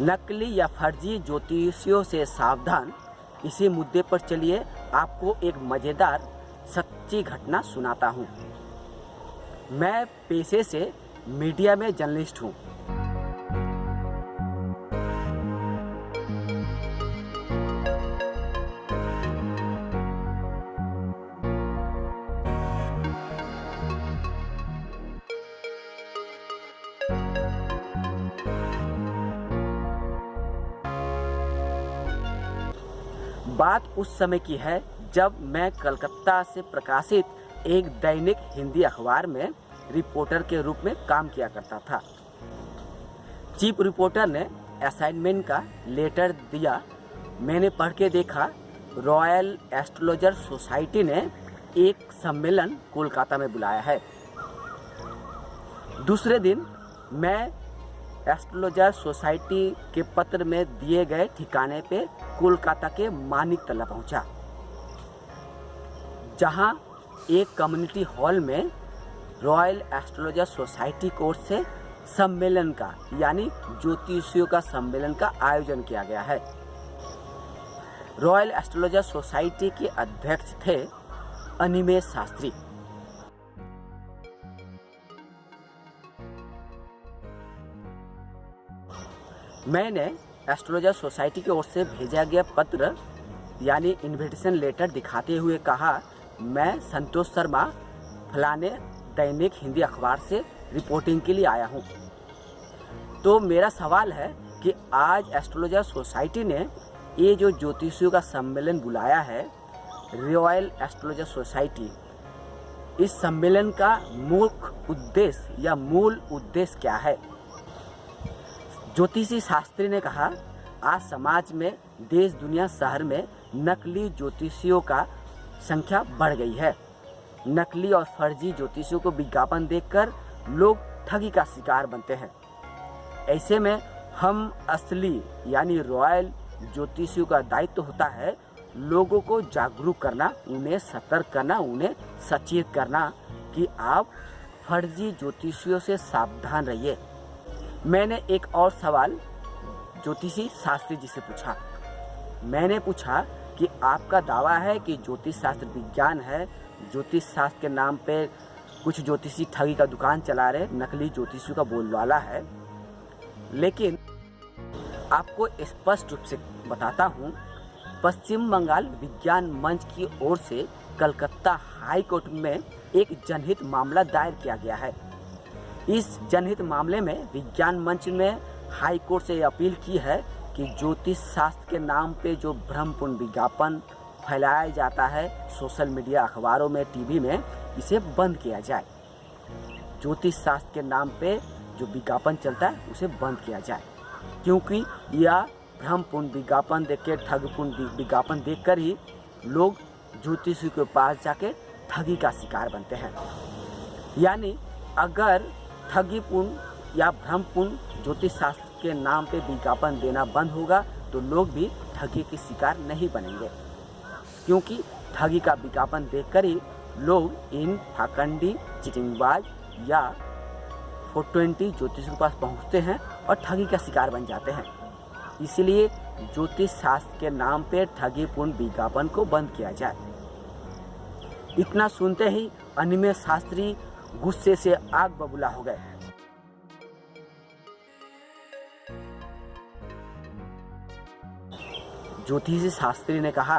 नकली या फर्जी ज्योतिषियों से सावधान। इसी मुद्दे पर चलिए आपको एक मज़ेदार सच्ची घटना सुनाता हूँ। मैं पेशे से मीडिया में जर्नलिस्ट हूँ। बात उस समय की है जब मैं कलकत्ता से प्रकाशित एक दैनिक हिंदी अखबार में रिपोर्टर के रूप में काम किया करता था। चीफ रिपोर्टर ने असाइनमेंट का लेटर दिया। मैंने पढ़ के देखा, रॉयल एस्ट्रोलॉजर सोसाइटी ने एक सम्मेलन कोलकाता में बुलाया है। दूसरे दिन मैं एस्ट्रोलॉजर सोसाइटी के पत्र में दिए गए ठिकाने पे कोलकाता के मानिक तला पहुंचा, जहां एक कम्युनिटी हॉल में रॉयल एस्ट्रोलॉजर सोसाइटी की ओर से सम्मेलन का यानी ज्योतिषियों का सम्मेलन का आयोजन किया गया है। रॉयल एस्ट्रोलॉजर सोसाइटी के अध्यक्ष थे अनिमेष शास्त्री। मैंने एस्ट्रोलॉजर सोसाइटी की ओर से भेजा गया पत्र यानी इनविटेशन लेटर दिखाते हुए कहा, मैं संतोष शर्मा फलाने दैनिक हिंदी अखबार से रिपोर्टिंग के लिए आया हूँ। तो मेरा सवाल है कि आज एस्ट्रोलॉजर सोसाइटी ने ये जो ज्योतिषियों का सम्मेलन बुलाया है, रॉयल एस्ट्रोलॉजर सोसाइटी, इस सम्मेलन का मुख्य उद्देश्य या मूल उद्देश्य क्या है? ज्योतिषी शास्त्री ने कहा, आज समाज में, देश दुनिया शहर में नकली ज्योतिषियों का संख्या बढ़ गई है। नकली और फर्जी ज्योतिषियों को विज्ञापन देखकर लोग ठगी का शिकार बनते हैं। ऐसे में हम असली यानी रॉयल ज्योतिषियों का दायित्व होता है लोगों को जागरूक करना, उन्हें सतर्क करना, उन्हें सचेत करना कि आप फर्जी ज्योतिषियों से सावधान रहिए। मैंने एक और सवाल ज्योतिषी शास्त्री जी से पूछा। मैंने पूछा कि आपका दावा है कि ज्योतिष शास्त्र विज्ञान है, ज्योतिष शास्त्र के नाम पे कुछ ज्योतिषी ठगी का दुकान चला रहे, नकली ज्योतिषियों का बोलबाला है। लेकिन आपको स्पष्ट रूप से बताता हूँ, पश्चिम बंगाल विज्ञान मंच की ओर से कलकत्ता हाई कोर्ट में एक जनहित मामला दायर किया गया है। इस जनहित मामले में विज्ञान मंच ने हाई कोर्ट से अपील की है कि ज्योतिष शास्त्र के नाम पे जो भ्रमपूर्ण विज्ञापन फैलाया जाता है सोशल मीडिया, अखबारों में, टीवी में, इसे बंद किया जाए। ज्योतिष शास्त्र के नाम पे जो विज्ञापन चलता है उसे बंद किया जाए, क्योंकि यह भ्रमपूर्ण विज्ञापन देख के, ठगपूर्ण विज्ञापन देखकर ही लोग ज्योतिषी के पास जाके ठगी का शिकार बनते हैं। यानी अगर ठगीपूर्ण या भ्रमपूर्ण ज्योतिष शास्त्र के नाम पे विज्ञापन देना बंद होगा तो लोग भी ठगी के शिकार नहीं बनेंगे, क्योंकि ठगी का विज्ञापन देखकर ही लोग इन फाकंडी, चिटिंगबाज या 420 ज्योतिषियों के पास पहुंचते हैं और ठगी का शिकार बन जाते हैं। इसलिए ज्योतिष शास्त्र के नाम पे ठगीपूर्ण विज्ञापन को बंद किया जाए। इतना सुनते ही अनिमेष शास्त्री गुस्से से आग बबूला हो गए। ज्योतिषी शास्त्री ने कहा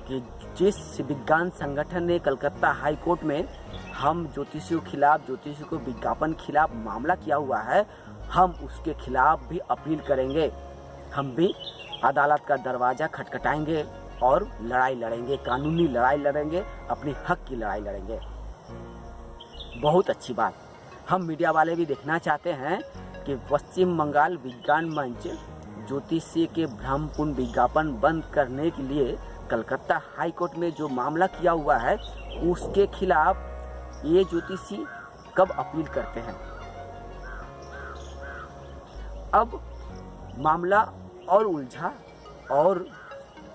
कि जिस विज्ञान संगठन ने कलकत्ता हाई कोर्ट में हम ज्योतिषियों खिलाफ, ज्योतिषियों को विज्ञापन खिलाफ मामला किया हुआ है, हम उसके खिलाफ भी अपील करेंगे। हम भी अदालत का दरवाजा खटखटाएंगे और लड़ाई लड़ेंगे, कानूनी लड़ाई लड़ेंगे, अपनी हक की लड़ाई लड़ेंगे। बहुत अच्छी बात। हम मीडिया वाले भी देखना चाहते हैं कि पश्चिम बंगाल विज्ञान मंच ज्योतिषी के भ्रमपूर्ण विज्ञापन बंद करने के लिए कलकत्ता हाई कोर्ट में जो मामला किया हुआ है उसके खिलाफ ये ज्योतिषी कब अपील करते हैं। अब मामला और उलझा और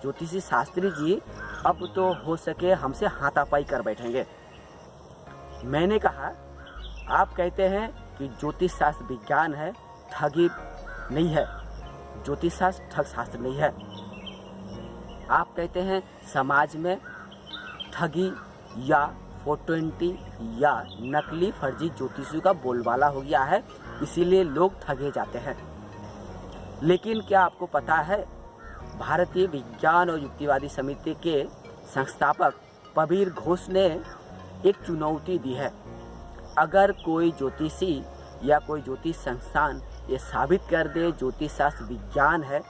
ज्योतिषी शास्त्री जी अब तो हो सके हमसे हाथापाई कर बैठेंगे। मैंने कहा, आप कहते हैं कि ज्योतिष शास्त्र विज्ञान है, ठगी नहीं है। ज्योतिष शास्त्र ठग शास्त्र नहीं है। आप कहते हैं समाज में ठगी या 420 या नकली फर्जी ज्योतिषियों का बोलबाला हो गया है, इसीलिए लोग ठगे जाते हैं। लेकिन क्या आपको पता है, भारतीय विज्ञान और युक्तिवादी समिति के संस्थापक प्रबीर घोष ने एक चुनौती दी है। अगर कोई ज्योतिषी या कोई ज्योतिष संस्थान ये साबित कर दे ज्योतिष शास्त्र विज्ञान है,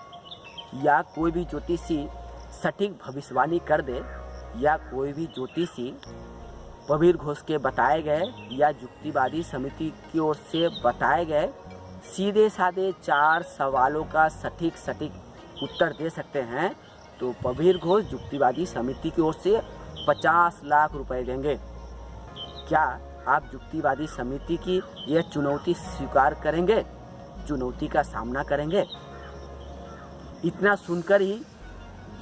या कोई भी ज्योतिषी सटीक भविष्यवाणी कर दे, या कोई भी ज्योतिषी प्रबीर घोष के बताए गए या युक्तिवादी समिति की ओर से बताए गए सीधे साधे 4 सवालों का सटीक उत्तर दे सकते हैं, तो प्रबीर घोष युक्तिवादी समिति की ओर से 50 लाख रुपए देंगे। क्या आप युक्तिवादी समिति की यह चुनौती स्वीकार करेंगे, चुनौती का सामना करेंगे? इतना सुनकर ही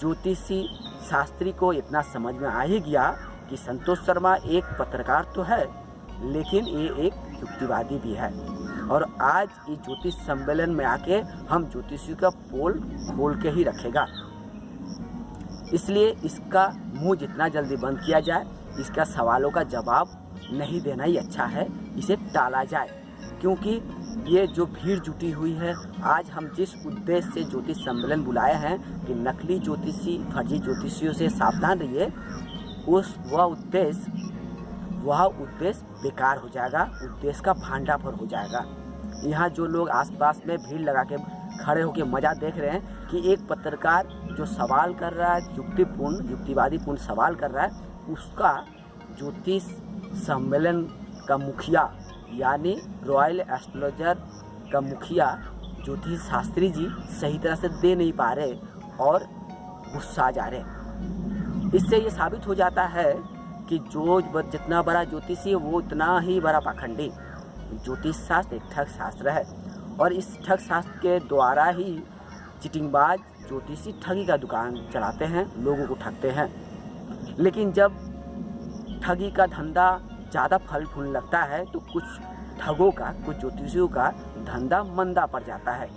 ज्योतिषी शास्त्री को इतना समझ में आ ही गया कि संतोष शर्मा एक पत्रकार तो है, लेकिन ये एक युक्तिवादी भी है। और आज इस ज्योतिष सम्मेलन में आके हम ज्योतिषियों का पोल खोल के ही रखेगा। इसलिए इसका मुंह जितना जल्दी बंद किया जाए, इसका सवालों का जवाब नहीं देना ही अच्छा है, इसे टाला जाए। क्योंकि ये जो भीड़ जुटी हुई है, आज हम जिस उद्देश्य से ज्योतिष सम्मेलन बुलाए हैं कि नकली ज्योतिषी फर्जी ज्योतिषियों से सावधान रहिए, वह उद्देश्य बेकार हो जाएगा, उद्देश्य का भांडाफोड़ हो जाएगा। यहाँ जो लोग आसपास में भीड़ लगा के खड़े होकर मजा देख रहे हैं कि एक पत्रकार जो सवाल कर रहा है, युक्तिवादी पूर्ण सवाल कर रहा है, उसका ज्योतिष सम्मेलन का मुखिया यानी रॉयल एस्ट्रोलॉजर का मुखिया ज्योतिष शास्त्री जी सही तरह से दे नहीं पा रहे और गुस्सा जा रहे। इससे ये साबित हो जाता है कि जो जितना बड़ा ज्योतिषी है वो उतना ही बड़ा पाखंडी। ज्योतिष शास्त्र एक ठग शास्त्र है और इस ठग शास्त्र के द्वारा ही चिटिंगबाज ज्योतिषी ठगी का दुकान चलाते हैं, लोगों को ठगते हैं। लेकिन जब ठगी का धंधा ज़्यादा फल फूल लगता है तो कुछ ठगों का, कुछ ज्योतिषियों का धंधा मंदा पड़ जाता है।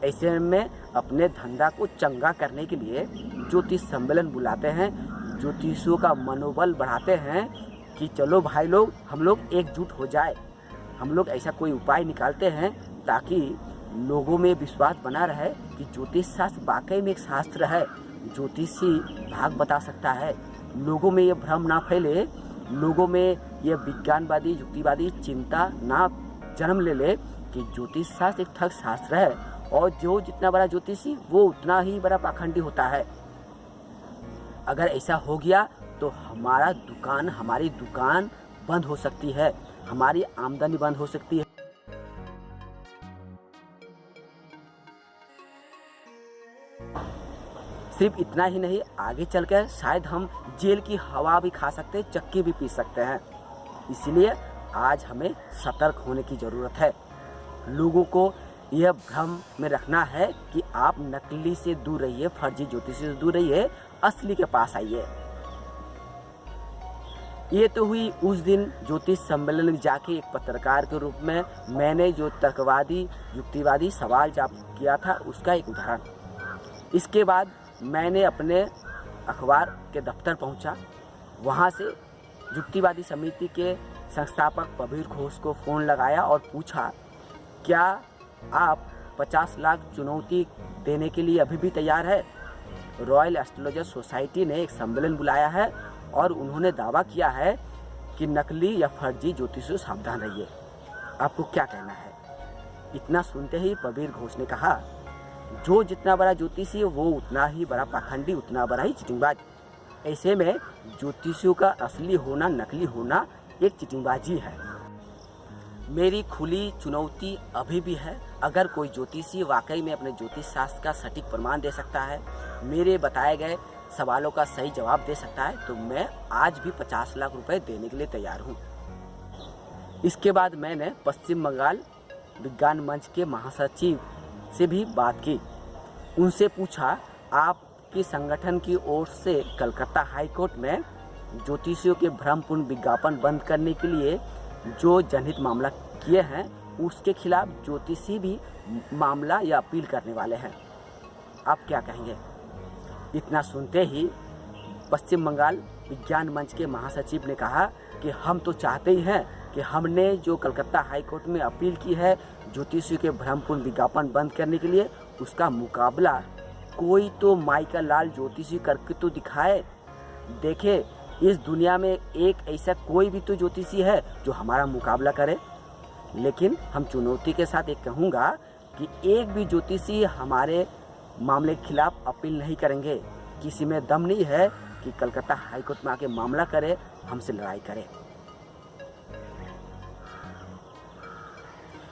ऐसे में अपने धंधा को चंगा करने के लिए ज्योतिष सम्मेलन बुलाते हैं, ज्योतिषियों का मनोबल बढ़ाते हैं कि चलो भाई लोग, हम लोग एकजुट हो जाए, हम लोग ऐसा कोई उपाय निकालते हैं ताकि लोगों में विश्वास बना रहे कि ज्योतिष शास्त्र वाकई में एक शास्त्र है, ज्योतिषी भाग बता सकता है। लोगों में ये भ्रम ना फैले, लोगों में ये विज्ञानवादी युक्तिवादी चिंता ना जन्म ले कि ज्योतिष शास्त्र एक ठग शास्त्र है और जो जितना बड़ा ज्योतिषी वो उतना ही बड़ा पाखंडी होता है। अगर ऐसा हो गया तो हमारी दुकान बंद हो सकती है, हमारी आमदनी बंद हो सकती है। सिर्फ इतना ही नहीं, आगे चलकर शायद हम जेल की हवा भी खा सकते हैं, चक्की भी पी सकते हैं। इसलिए आज हमें सतर्क होने की ज़रूरत है। लोगों को यह भ्रम में रखना है कि आप नकली से दूर रहिए, फर्जी ज्योतिषी से दूर रहिए, असली के पास आइए। ये तो हुई उस दिन ज्योतिष सम्मेलन में जाके एक पत्रकार के रूप में मैंने जो तर्कवादी युक्तिवादी सवाल जवाब किया था उसका एक उदाहरण। इसके बाद मैंने अपने अखबार के दफ्तर पहुंचा, वहां से युक्तिवादी समिति के संस्थापक प्रबीर घोष को फ़ोन लगाया और पूछा, क्या आप 50 लाख चुनौती देने के लिए अभी भी तैयार है? रॉयल एस्ट्रोलॉजर सोसाइटी ने एक सम्मेलन बुलाया है और उन्होंने दावा किया है कि नकली या फर्जी ज्योतिषियों से सावधान रहिए। आपको क्या कहना है? इतना सुनते ही प्रबीर घोष ने कहा, जो जितना बड़ा ज्योतिषी है वो उतना ही बड़ा पाखंडी, उतना बड़ा ही चिटिंगबाज। ऐसे में ज्योतिषियों का असली होना नकली होना एक चिटिंगबाजी है। मेरी खुली चुनौती अभी भी है। अगर कोई ज्योतिषी वाकई में अपने ज्योतिष शास्त्र का सटीक प्रमाण दे सकता है, मेरे बताए गए सवालों का सही जवाब दे सकता है, तो मैं आज भी 50 लाख रुपए देने के लिए तैयार हूँ। इसके बाद मैंने पश्चिम बंगाल विज्ञान मंच के महासचिव से भी बात की। उनसे पूछा, आपके संगठन की ओर से कलकत्ता हाई कोर्ट में ज्योतिषियों के भ्रमपूर्ण विज्ञापन बंद करने के लिए जो जनहित मामला किए हैं, उसके खिलाफ ज्योतिषी भी मामला या अपील करने वाले हैं। आप क्या कहेंगे? इतना सुनते ही पश्चिम बंगाल विज्ञान मंच के महासचिव ने कहा कि हम तो चाहते ही हैं कि हमने जो कलकत्ता हाई कोर्ट में अपील की है ज्योतिषियों के भ्रमपूर्ण विज्ञापन बंद करने के लिए, उसका मुकाबला कोई तो माइकल लाल ज्योतिषी करके तो दिखाए। देखे, इस दुनिया में एक ऐसा कोई भी तो ज्योतिषी है जो हमारा मुकाबला करे। लेकिन हम चुनौती के साथ एक कहूँगा कि एक भी ज्योतिषी हमारे मामले के खिलाफ अपील नहीं करेंगे। किसी में दम नहीं है कि कलकत्ता हाई कोर्ट में आके मामला करे, हमसे लड़ाई करे।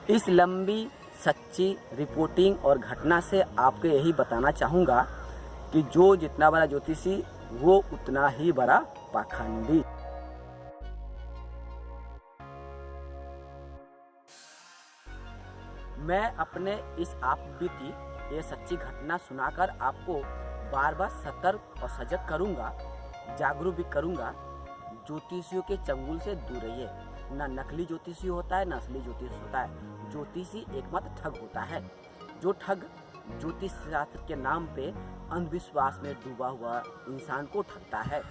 इस लंबी सच्ची रिपोर्टिंग और घटना से आपको यही बताना चाहूँगा कि जो जितना बड़ा ज्योतिषी वो उतना ही बड़ा पाखंडी। मैं अपने इस आपबीती ये सच्ची घटना सुनाकर आपको बार बार सतर्क और सजग करूंगा, जागरूक भी करूंगा। ज्योतिषियों के चंगुल से दूर रहिए। ना नकली ज्योतिषी होता है, ना असली ज्योतिषी होता है। ज्योतिषी एकमात्र ठग होता है। जो ठग ज्योतिष शास्त्र के नाम पे अंधविश्वास में डूबा हुआ इंसान को ठगता है।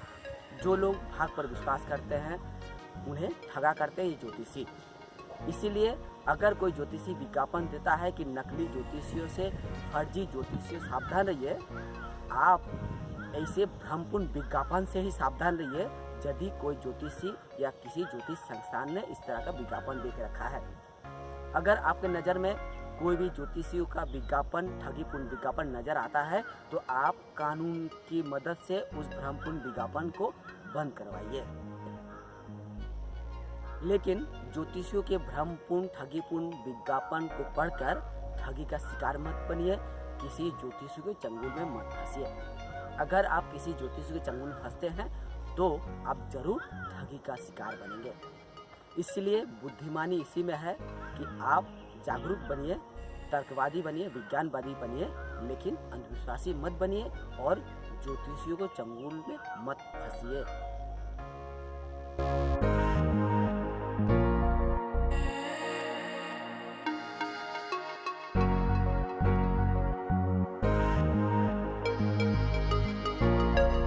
जो लोग भाग पर विश्वास करते हैं उन्हें ठगा करते हैं ये ज्योतिषी। इसीलिए अगर कोई ज्योतिषी विज्ञापन देता है कि नकली ज्योतिषियों से, फर्जी ज्योतिषियों से सावधान रहिए, आप ऐसे भ्रमपूर्ण विज्ञापन से ही सावधान रहिए यदि कोई ज्योतिषी या किसी ज्योतिष संस्थान ने इस तरह का विज्ञापन दे के रखा है। अगर आपके नज़र में कोई भी ज्योतिषियों का विज्ञापन, ठगीपूर्ण विज्ञापन नजर आता है तो आप कानून की मदद से उस भ्रमपूर्ण विज्ञापन को बंद करवाइए। लेकिन ज्योतिषियों के भ्रमपूर्ण ठगीपूर्ण विज्ञापन को पढ़कर ठगी का शिकार मत बनिए, किसी ज्योतिषी के चंगुल में मत फंसिए। अगर आप किसी ज्योतिषी के चंगुल में फंसते हैं तो आप जरूर ठगी का शिकार बनेंगे। इसलिए बुद्धिमानी इसी में है कि आप जागरूक बनिए, तर्कवादी बनिए, विज्ञानवादी बनिए, लेकिन अंधविश्वासी मत बनिए और ज्योतिषियों को चंगुल में मत फंसिए।